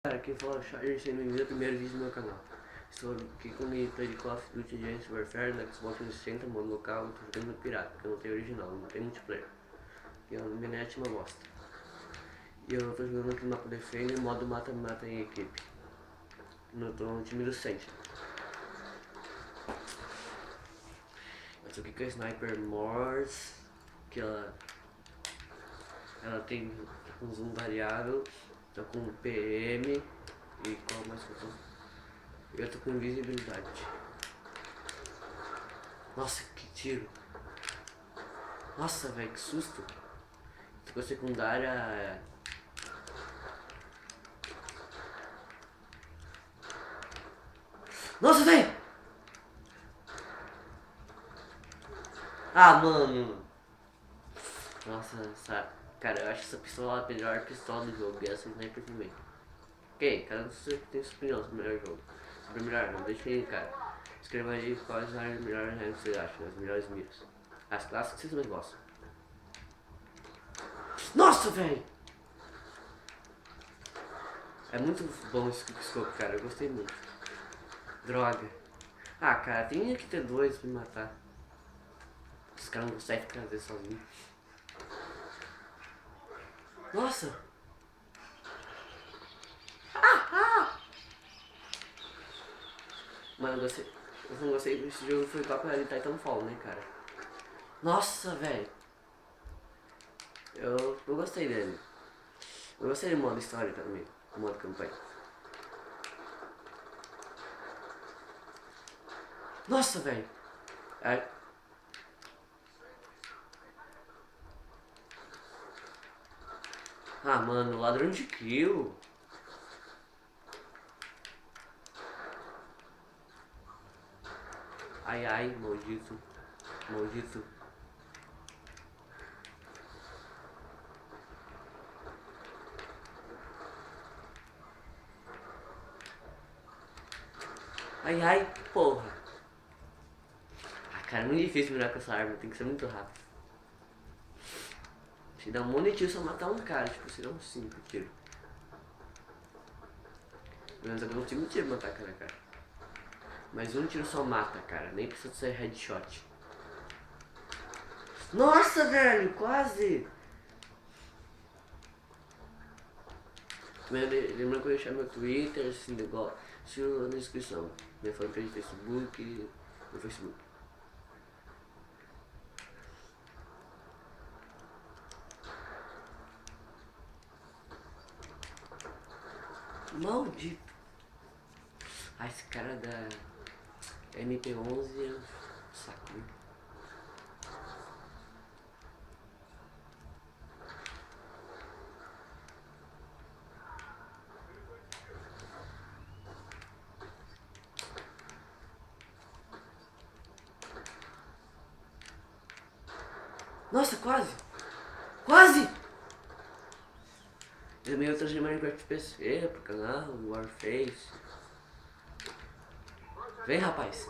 Cara, quem fala Charger, sendo bem-vindo ao primeiro vídeo do meu canal. Estou aqui com o gameplay de Call of Duty Advanced Warfare na Xbox 360, modo local. Estou jogando no pirata, porque eu não tenho original, não tem multiplayer. E a minha net é uma bosta. E eu estou jogando aqui no mapa Defender, modo mata-mata em equipe. Eu tô no time do Sentinel. Eu tô aqui com a Sniper Morse, que ela tem um zoom variável. Tô com PM e qual mais que eu tô? Eu tô com invisibilidade. Nossa, que tiro! Nossa, velho, que susto! Tô com a secundária. Nossa, velho! Ah, mano! Nossa, cara, eu acho essa pistola a melhor pistola do jogo e essa sniper também. Ok, cada um tem sua opinião sobre o melhor jogo. Sobre o melhor, não deixa aí, cara. Escreva aí quais as melhores armas que vocês acham, as melhores miras. As clássicas que vocês mais gostam. Nossa, velho! É muito bom esse quickscope, cara, eu gostei muito. Droga. Ah, cara, tem que ter dois pra me matar. Os caras não conseguem fazer sozinho. Nossa! Mano, eu não gostei desse jogo, foi cópia de Titanfall, né, cara? Nossa, velho! Eu gostei dele. Eu gostei do modo história também, do modo campanha. Nossa, velho! Ah, mano, ladrão de kill. Ai, ai, maldito. Maldito. Ai, ai, porra. Ah, cara, é muito difícil mirar com essa arma, tem que ser muito rápido. Se dá um monte de tiro só matar um cara, tipo, se dá uns 5 tiros. Mas eu não consigo um tiro matar cara, cara. Mas um tiro só mata, cara, nem precisa ser headshot. Nossa, velho, quase! Lembrando que eu deixar meu Twitter, esse negócio na descrição. Minha fanpage de Facebook, no Facebook. Maldito! Ah, esse cara da MP11 é um saco, né? Nossa, quase! Quase! Também eu trazer Minecraft PC pro canal, Warface. Vem, rapaz!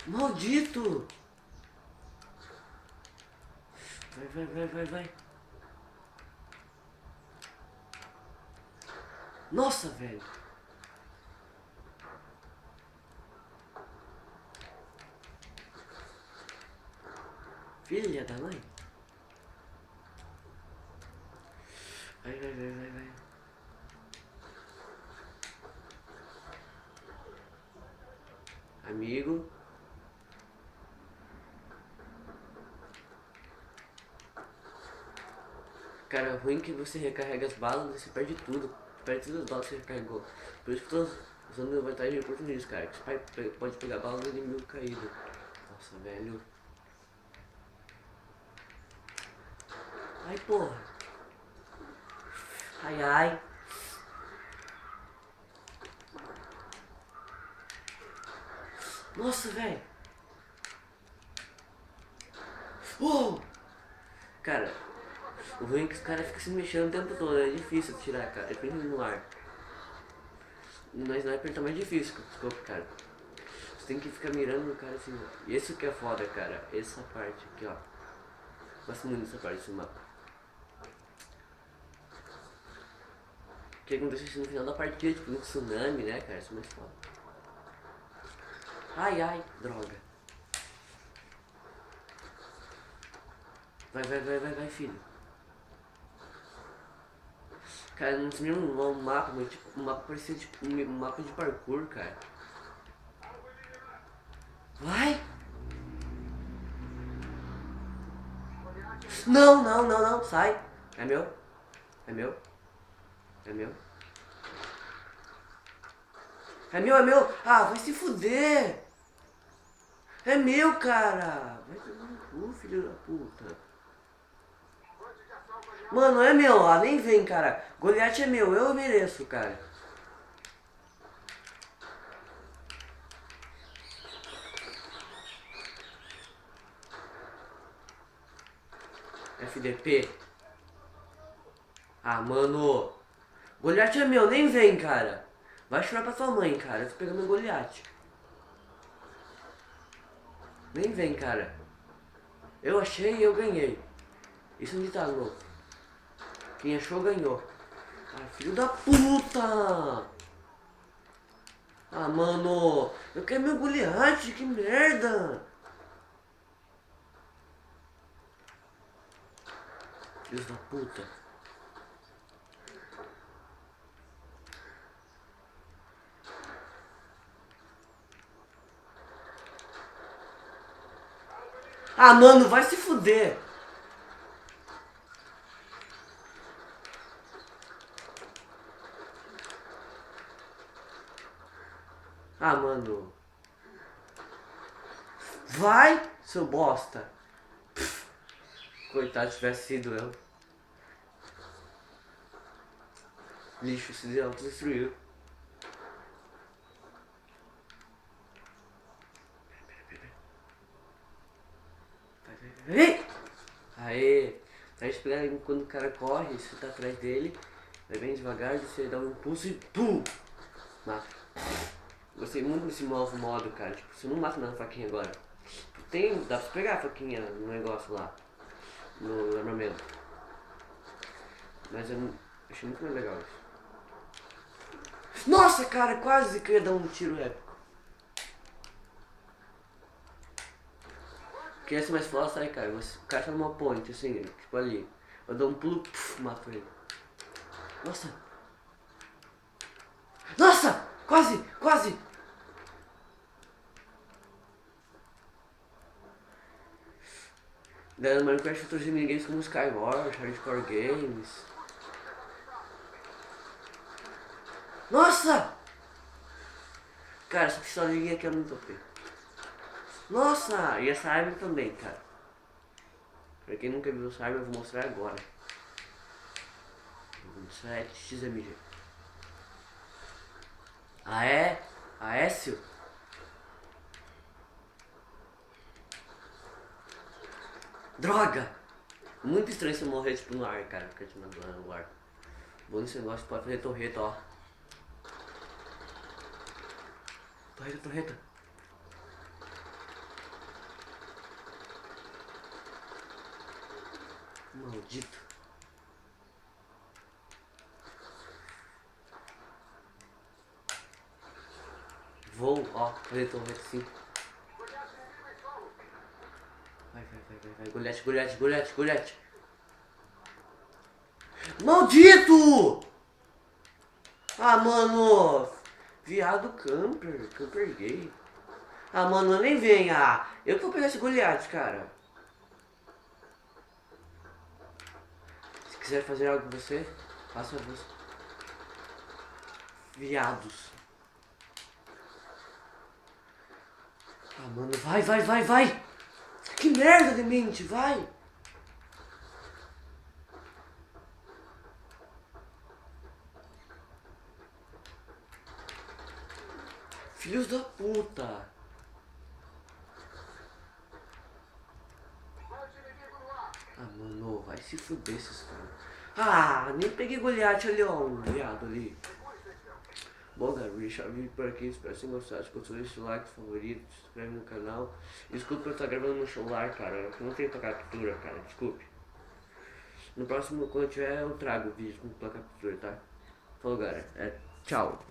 Maldito! Vai. Nossa, velho! Filha da mãe! Vai. Amigo. Cara, ruim que você recarrega as balas e você perde tudo. Perde todas as balas que você recarregou. Por isso que eu tô usando vantagem de oportunismo, cara. Que você pode pegar balas do inimigo caído. Nossa, velho. Ai, porra. Ai. Nossa, velho. Cara, o ruim é que os caras ficam se mexendo o tempo todo. É difícil atirar, cara. É principalmente no ar. No sniper tá mais difícil que o scope, cara. Você tem que ficar mirando no cara assim, ó. E isso que é foda, cara. Essa parte aqui, ó. Gosto muito dessa parte desse mapa. O que acontece no final da partida, tipo um tsunami, né, cara? Isso é mais foda. Ai, ai, droga. Vai, filho. Cara, não tinha um mapa, mas tipo, um mapa parecia tipo um mapa de parkour, cara. Vai! Não, sai! É meu? É meu? É meu? É meu! Ah, vai se fuder! É meu, cara! Vai tomar no cu, filho da puta. Mano, é meu, ó, nem vem, cara. Goliath é meu, eu mereço, cara. FDP. Ah, mano. Goliath é meu, nem vem, cara. Vai chorar pra sua mãe, cara. Eu tô pegando o Goliath. Nem vem, cara. Eu achei e eu ganhei. Isso é um ditado. Quem achou, ganhou. Ah, filho da puta! Ah, mano. Eu quero meu Goliath, que merda. Filho da puta. Ah, mano, vai se fuder. Ah, mano. Vai, seu bosta. Coitado, se tivesse sido eu. Lixo, se autodestruiu. Vai. Aê. Pra esperar quando o cara corre, você tá atrás dele. Vai bem devagar, você dá um impulso e pum! Mata. Gostei muito desse novo modo, cara. Tipo, você não mata na faquinha agora. Tem, dá pra pegar a faquinha no negócio lá. No armamento. Mas eu achei muito mais legal isso. Nossa, cara, quase que eu ia dar um tiro épico. Queria ser mais fácil, sai, cara. Mas o cara tá numa ponte, assim, tipo ali. Eu dou um pulo, puf, mato ele. Nossa! Nossa! Quase! Quase! Daí no Minecraft eu trouxe minigames como Skywars, Hardcore Games. Nossa! Cara, essa pistolinha aqui é muito OP. Nossa! E essa arma também, cara. Pra quem nunca viu essa arma, eu vou mostrar agora. Vou mostrar XMG. Ah é? Aécio? Droga! Muito estranho você morrer tipo no ar, cara. Ficar tipo no ar. Bom nesse negócio, pode fazer torreta, ó. Torreta. Maldito. Vou, ó, fazer torreta assim. Vai. Goliath. Maldito! Ah, mano. Viado camper gay. Ah, mano, nem venha. Eu que vou pegar esse Goliath, cara. Se quiser fazer algo com você, faça você. Viados. Ah, mano, vai. Que merda de mente, vai. Filhos da puta. Ah, mano, vai se fuder esses caras. Ah, nem peguei Goliath ali, ó, um viado ali. Bom, galera, vou deixar o vídeo por aqui, espero que vocês tenham gostado. Se gostou, deixa o like, favorito, se inscreve no canal. Desculpa eu estar gravando no celular, cara, eu não tenho placa captura, cara, desculpe. No próximo, quando eu tiver, eu trago o vídeo com placa captura, tá? Falou, galera, tchau.